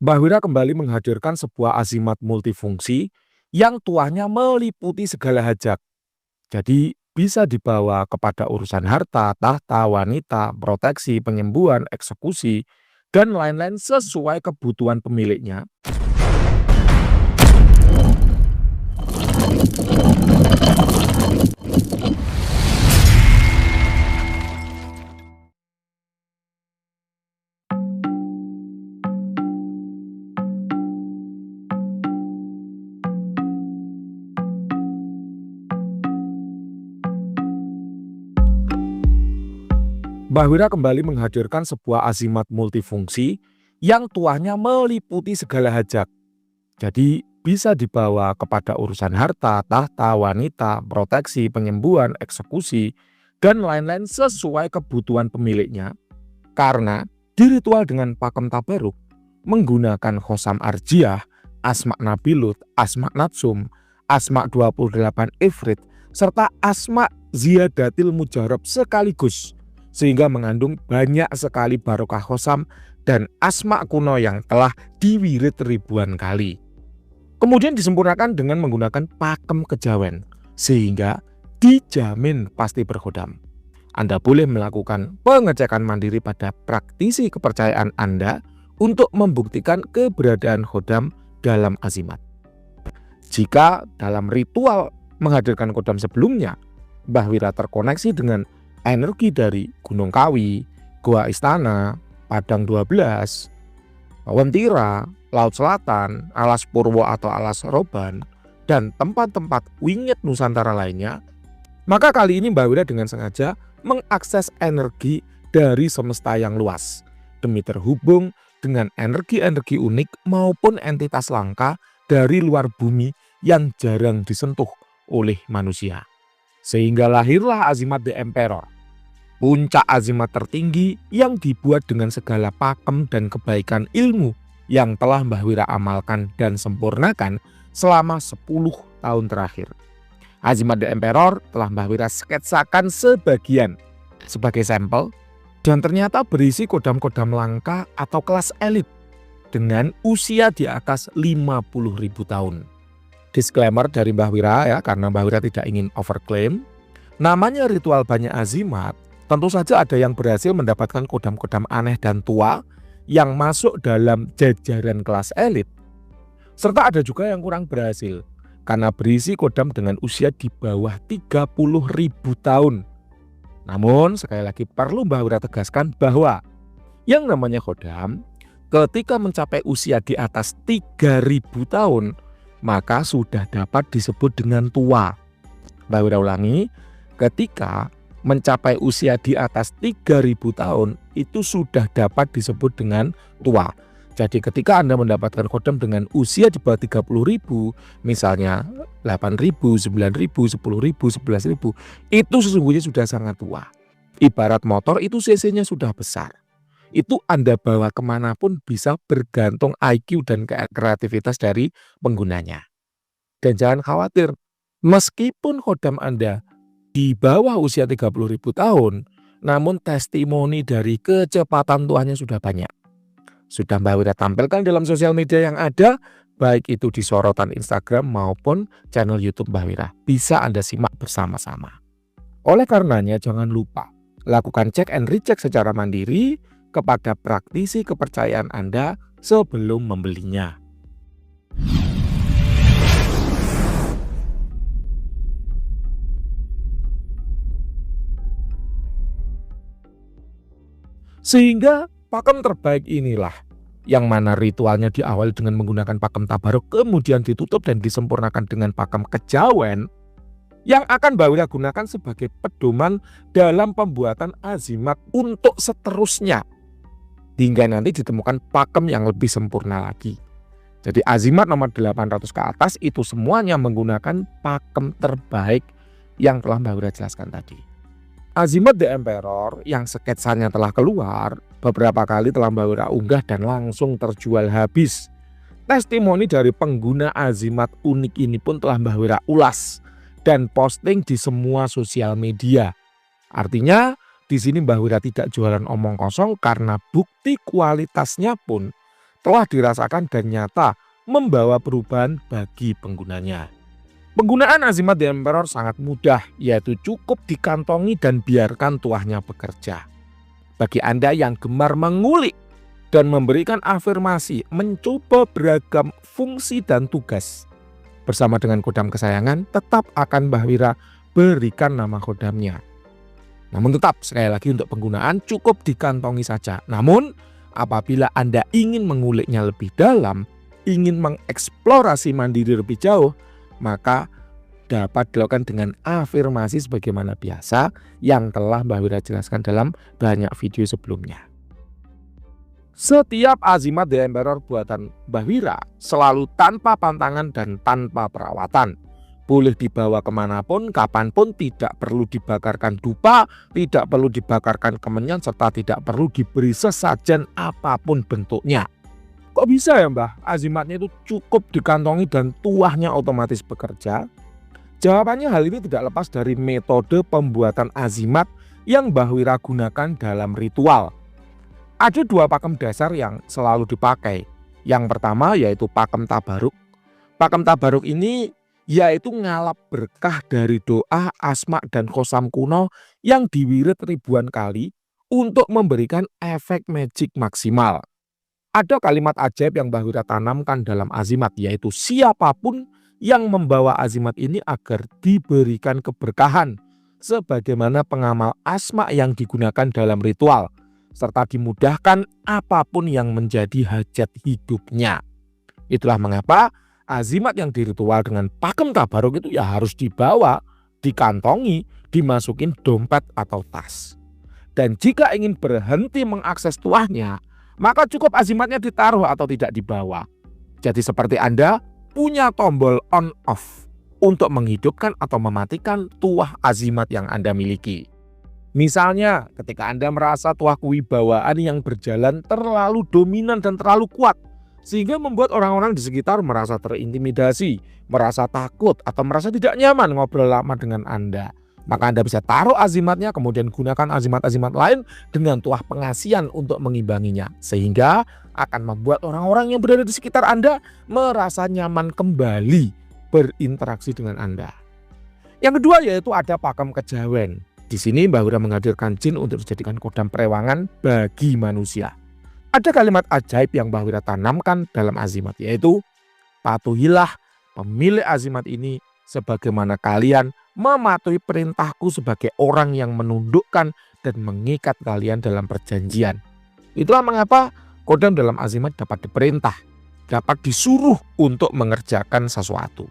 Mbah Wira kembali menghadirkan sebuah azimat multifungsi yang tuahnya meliputi segala hajat. Jadi bisa dibawa kepada urusan harta, tahta, wanita, proteksi, penyembuhan, eksekusi, dan lain-lain sesuai kebutuhan pemiliknya. Mbah Wira kembali menghadirkan sebuah azimat multifungsi yang tuahnya meliputi segala hajat. Jadi bisa dibawa kepada urusan harta, tahta, wanita, proteksi, penyembuhan, eksekusi, dan lain-lain sesuai kebutuhan pemiliknya. Karena di ritual dengan pakem tabaruk menggunakan khosam arjiah, asma nabilut, asma natsum, asma 28 ifrit, serta asma ziyadatil mujarab sekaligus, sehingga mengandung banyak sekali barokah khosam dan asma kuno yang telah diwirid ribuan kali. Kemudian disempurnakan dengan menggunakan pakem kejawen, sehingga dijamin pasti berkhodam. Anda boleh melakukan pengecekan mandiri pada praktisi kepercayaan Anda untuk membuktikan keberadaan khodam dalam azimat. Jika dalam ritual menghadirkan khodam sebelumnya, Mbah Wira terkoneksi dengan energi dari Gunung Kawi, Goa Istana, Padang 12, Wentira, Laut Selatan, Alas Purwo atau Alas Roban, dan tempat-tempat wingit Nusantara lainnya, maka kali ini Mbah Wira dengan sengaja mengakses energi dari semesta yang luas demi terhubung dengan energi-energi unik maupun entitas langka dari luar bumi yang jarang disentuh oleh manusia. Sehingga lahirlah Azimat The Emperor, puncak azimat tertinggi yang dibuat dengan segala pakem dan kebaikan ilmu yang telah Mbah Wira amalkan dan sempurnakan selama 10 tahun terakhir. Azimat The Emperor telah Mbah Wira sketsakan sebagian sebagai sampel dan ternyata berisi kodam-kodam langka atau kelas elit dengan usia di atas 50.000 tahun. Disclaimer dari Mbah Wira ya, karena Mbah Wira tidak ingin overclaim. Namanya ritual banyak azimat, tentu saja ada yang berhasil mendapatkan kodam-kodam aneh dan tua yang masuk dalam jajaran kelas elit. Serta ada juga yang kurang berhasil karena berisi kodam dengan usia di bawah 30.000 tahun. Namun sekali lagi perlu Mbah Wira tegaskan bahwa yang namanya kodam ketika mencapai usia di atas 3.000 tahun maka sudah dapat disebut dengan tua. Mbah Wira ulangi, ketika mencapai usia di atas 3.000 tahun itu sudah dapat disebut dengan tua. Jadi ketika Anda mendapatkan khodam dengan usia di bawah 30.000, misalnya 8.000, 9.000, 10.000, 11.000, itu sesungguhnya sudah sangat tua. Ibarat motor itu cc-nya sudah besar. Itu Anda bawa kemanapun bisa bergantung IQ dan kreativitas dari penggunanya. Dan jangan khawatir, meskipun khodam Anda di bawah usia 30.000 tahun, namun testimoni dari kecepatan tuanya sudah banyak. Sudah Mbah Wira tampilkan dalam sosial media yang ada, baik itu di sorotan Instagram maupun channel YouTube Mbah Wira. Bisa Anda simak bersama-sama. Oleh karenanya jangan lupa lakukan cek and recheck secara mandiri kepada praktisi kepercayaan Anda sebelum membelinya. Sehingga pakem terbaik inilah yang mana ritualnya diawali dengan menggunakan pakem tabaruk, kemudian ditutup dan disempurnakan dengan pakem kejawen yang akan Mbah Wira gunakan sebagai pedoman dalam pembuatan azimat untuk seterusnya hingga nanti ditemukan pakem yang lebih sempurna lagi. Jadi azimat nomor 800 ke atas itu semuanya menggunakan pakem terbaik yang telah Mbah Wira jelaskan tadi. Azimat The Emperor yang sketsanya telah keluar beberapa kali telah Mbah Wira unggah dan langsung terjual habis. Testimoni dari pengguna azimat unik ini pun telah Mbah Wira ulas dan posting di semua sosial media. Artinya di sini Mbah Wira tidak jualan omong kosong karena bukti kualitasnya pun telah dirasakan dan nyata membawa perubahan bagi penggunanya. Penggunaan Azimat The Emperor sangat mudah, yaitu cukup dikantongi dan biarkan tuahnya bekerja. Bagi Anda yang gemar mengulik dan memberikan afirmasi, mencoba beragam fungsi dan tugas, bersama dengan kodam kesayangan, tetap akan Mbah Wira berikan nama kodamnya. Namun tetap, sekali lagi untuk penggunaan cukup dikantongi saja. Namun apabila Anda ingin menguliknya lebih dalam, ingin mengeksplorasi mandiri lebih jauh, maka dapat dilakukan dengan afirmasi sebagaimana biasa yang telah Mbah Wira jelaskan dalam banyak video sebelumnya. Setiap Azimat The Emperor buatan Mbah Wira selalu tanpa pantangan dan tanpa perawatan. Boleh dibawa kemanapun, kapanpun, tidak perlu dibakarkan dupa, tidak perlu dibakarkan kemenyan, serta tidak perlu diberi sesajen apapun bentuknya. Kok bisa ya Mbah? Azimatnya itu cukup dikantongi dan tuahnya otomatis bekerja? Jawabannya hal ini tidak lepas dari metode pembuatan azimat yang Mbah Wira gunakan dalam ritual. Ada dua pakem dasar yang selalu dipakai. Yang pertama yaitu pakem tabaruk. Pakem tabaruk ini yaitu ngalap berkah dari doa, asma, dan kosam kuno yang diwirid ribuan kali untuk memberikan efek magic maksimal. Ada kalimat ajaib yang Mbah Wira tanamkan dalam azimat, yaitu siapapun yang membawa azimat ini agar diberikan keberkahan sebagaimana pengamal asma yang digunakan dalam ritual, serta dimudahkan apapun yang menjadi hajat hidupnya. Itulah mengapa azimat yang diritual dengan pakem tabaruk itu ya harus dibawa, dikantongi, dimasukin dompet atau tas. Dan jika ingin berhenti mengakses tuahnya, maka cukup azimatnya ditaruh atau tidak dibawa. Jadi seperti Anda punya tombol on off untuk menghidupkan atau mematikan tuah azimat yang Anda miliki. Misalnya ketika Anda merasa tuah kewibawaan yang berjalan terlalu dominan dan terlalu kuat, sehingga membuat orang-orang di sekitar merasa terintimidasi, merasa takut, atau merasa tidak nyaman ngobrol lama dengan Anda. Maka Anda bisa taruh azimatnya, kemudian gunakan azimat-azimat lain dengan tuah pengasihan untuk mengimbanginya. Sehingga akan membuat orang-orang yang berada di sekitar Anda merasa nyaman kembali berinteraksi dengan Anda. Yang kedua yaitu ada pakem kejawen. Di sini Mbah Wira menghadirkan jin untuk dijadikan kodam perewangan bagi manusia. Ada kalimat ajaib yang Mbah Wira tanamkan dalam azimat, yaitu patuhilah pemilik azimat ini sebagaimana kalian mematuhi perintahku sebagai orang yang menundukkan dan mengikat kalian dalam perjanjian. Itulah mengapa kodam dalam azimat dapat diperintah, dapat disuruh untuk mengerjakan sesuatu.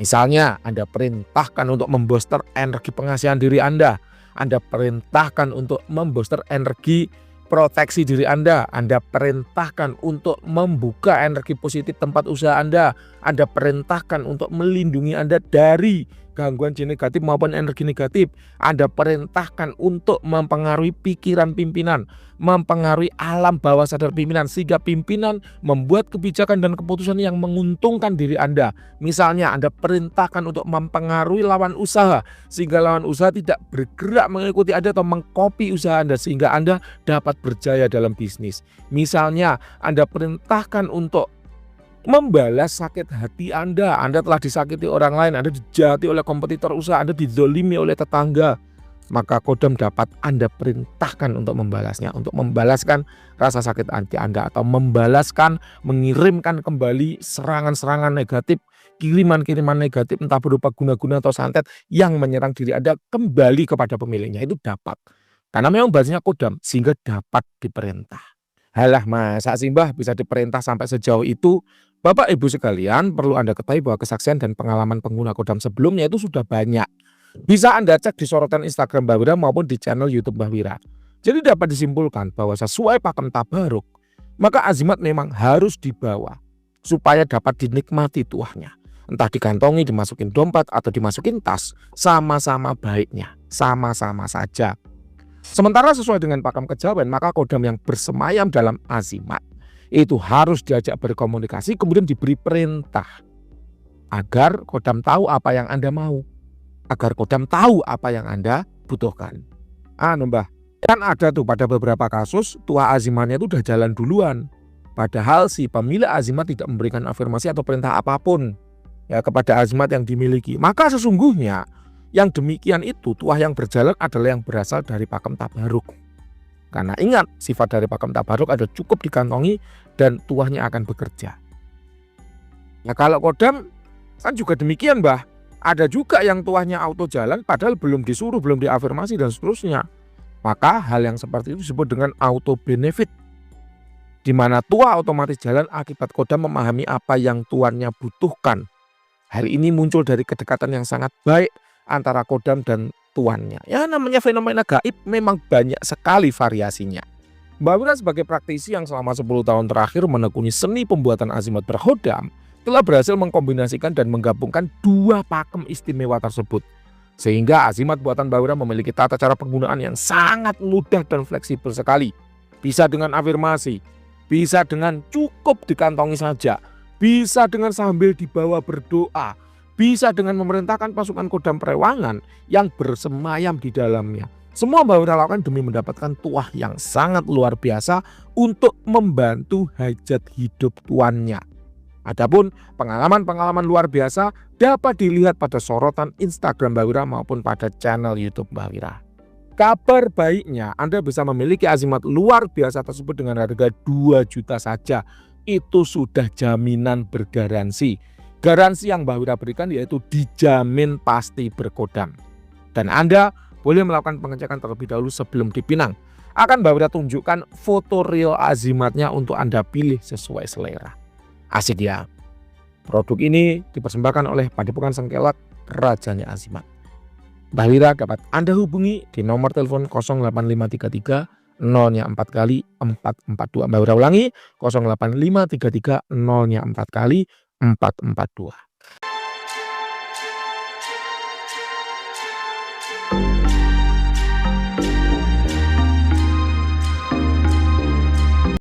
Misalnya Anda perintahkan untuk membooster energi pengasihan diri Anda perintahkan untuk membooster energi proteksi diri Anda perintahkan untuk membuka energi positif tempat usaha Anda perintahkan untuk melindungi Anda dari gangguan jin negatif maupun energi negatif. Anda perintahkan untuk mempengaruhi pikiran pimpinan, mempengaruhi alam bawah sadar pimpinan, sehingga pimpinan membuat kebijakan dan keputusan yang menguntungkan diri Anda. Misalnya Anda perintahkan untuk mempengaruhi lawan usaha, sehingga lawan usaha tidak bergerak mengikuti Anda atau mengkopi usaha Anda, sehingga Anda dapat berjaya dalam bisnis. Misalnya Anda perintahkan untuk membalas sakit hati Anda telah disakiti orang lain, Anda dijahati oleh kompetitor usaha, Anda dizolimi oleh tetangga, maka kodam dapat Anda perintahkan untuk membalasnya, untuk membalaskan rasa sakit hati Anda, atau membalaskan, mengirimkan kembali serangan-serangan negatif, kiriman-kiriman negatif entah berupa guna-guna atau santet yang menyerang diri Anda kembali kepada pemiliknya. Itu dapat, karena memang bahasanya kodam sehingga dapat diperintah. Halah, masa sih Mbah bisa diperintah sampai sejauh itu? Bapak Ibu sekalian, perlu Anda ketahui bahwa kesaksian dan pengalaman pengguna kodam sebelumnya itu sudah banyak. Bisa Anda cek di sorotan Instagram Mbah Wira maupun di channel YouTube Mbah Wira. Jadi dapat disimpulkan bahwa sesuai pakem tabaruk, maka azimat memang harus dibawa supaya dapat dinikmati tuahnya. Entah dikantongi, dimasukin dompet, atau dimasukin tas, sama-sama baiknya, sama-sama saja. Sementara sesuai dengan pakem kejawen, maka kodam yang bersemayam dalam azimat itu harus diajak berkomunikasi, kemudian diberi perintah. agar Kodam tahu apa yang Anda mau, agar Kodam tahu apa yang Anda butuhkan. Mbah, kan ada tuh pada beberapa kasus tuah azimatnya itu udah jalan duluan. Padahal si pemilik azimat tidak memberikan afirmasi atau perintah apapun ya kepada azimat yang dimiliki. Maka sesungguhnya yang demikian itu tuah yang berjalan adalah yang berasal dari pakem tabaruk. Karena ingat, sifat dari pakem tabaruk ada cukup dikantongi dan tuahnya akan bekerja. Ya kalau Kodam kan juga demikian, Mbah. Ada juga yang tuahnya auto jalan padahal belum disuruh, belum diafirmasi dan seterusnya. Maka hal yang seperti itu disebut dengan auto benefit, di mana tuah otomatis jalan akibat Kodam memahami apa yang tuannya butuhkan. Hal ini muncul dari kedekatan yang sangat baik antara Kodam dan tuannya. Ya namanya fenomena gaib memang banyak sekali variasinya. Mbak Wira sebagai praktisi yang selama 10 tahun terakhir menekuni seni pembuatan azimat berhodam, telah berhasil mengkombinasikan dan menggabungkan dua pakem istimewa tersebut. Sehingga azimat buatan Mbak Wira memiliki tata cara penggunaan yang sangat mudah dan fleksibel sekali. Bisa dengan afirmasi, bisa dengan cukup dikantongi saja, bisa dengan sambil dibawa berdoa, bisa dengan memerintahkan pasukan Kodam Perewangan yang bersemayam di dalamnya. Semua Mbak Wira lakukan demi mendapatkan tuah yang sangat luar biasa untuk membantu hajat hidup tuannya. Adapun pengalaman-pengalaman luar biasa dapat dilihat pada sorotan Instagram Mbak Wira maupun pada channel YouTube Mbak Wira. Kabar baiknya Anda bisa memiliki azimat luar biasa tersebut dengan harga 2 juta saja. Itu sudah jaminan bergaransi. Garansi yang Mbak Wira berikan yaitu dijamin pasti berkodam. Dan Anda boleh melakukan pengecekan terlebih dahulu sebelum dipinang. Akan Mbak Wira tunjukkan foto real azimatnya untuk Anda pilih sesuai selera. Asik ya. Produk ini dipersembahkan oleh Padepokan Sengkelak Rajanya Azimat. Mbak Wira dapat Anda hubungi di nomor telepon 08533 0-nya 4 kali 442. Mbak Wira ulangi 08533 0-nya 4 kali 442.